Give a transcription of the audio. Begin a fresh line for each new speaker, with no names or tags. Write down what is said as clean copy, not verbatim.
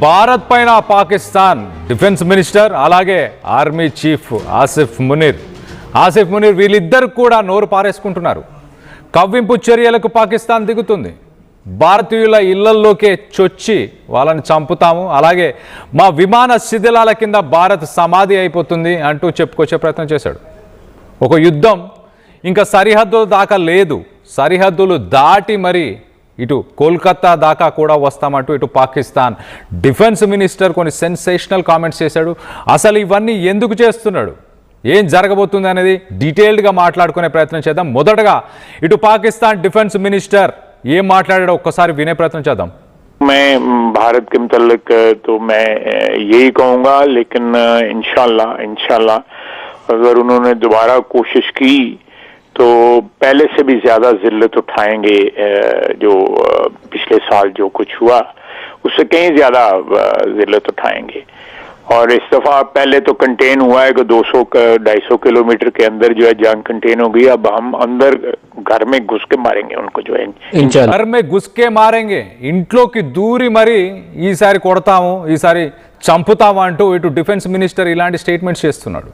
భారత్ పైన Pakistan defence minister అలాగే army chief Asif Munir వీళ్ళిద్దరు కూడా నోరు పారేసుకుంటున్నారు. కవ్వింపు చర్యలకు పాకిస్తాన్ దిగుతుంది. భారతీయుల ఇళ్లల్లోకే చొచ్చి వాళ్ళని చంపుతాము, అలాగే మా విమాన శిథిలాల కింద భారత్ సమాధి అయిపోతుంది అంటూ చెప్పుకొచ్చే ప్రయత్నం చేశాడు. ఒక యుద్ధం ఇంకా సరిహద్దుల దాకా లేదు, సరిహద్దులు దాటి మరి ఇటు కోల్కతా దాకా కూడా వస్తామంటూ ఇటు పాకిస్తాన్ డిఫెన్స్ మినిస్టర్ కొన్ని సెన్సేషనల్ కామెంట్స్ చేశాడు. అసలు ఇవన్నీ ఎందుకు చేస్తున్నాడు, ఏం జరగబోతుంది అనేది డీటెయిల్డ్గా మాట్లాడుకునే ప్రయత్నం చేద్దాం. మొదటగా ఇటు పాకిస్తాన్ డిఫెన్స్ మినిస్టర్ ఏం మాట్లాడాడో ఒక్కసారి వినే ప్రయత్నం చేద్దాం.
मैं भारत के मुतल्लिक तो मैं यही कहूँगा, लेकिन इंशाल्लाह अगर उन्होंने दोबारा कोशिश की तो पहले से भी ज्यादा जिल्लत उठाएंगे. जो पिछले साल जो कुछ हुआ उससे कहीं ज्यादा जिल्लत उठाएंगे. और इस दफा पहले तो कंटेन हुआ है कि 200-250 किलोमीटर के अंदर जो है जंग कंटेन हो गई. अब हम अंदर घर में घुस के मारेंगे उनको, जो है
घर में घुस के मारेंगे, ఇంట్లోకి దూరి మరి ఈసారి కొడతాము, ఈసారి చంపుతాము అంటూ ఇటు డిఫెన్స్ మినిస్టర్ ఇలాంటి స్టేట్మెంట్స్ చేస్తున్నాడు.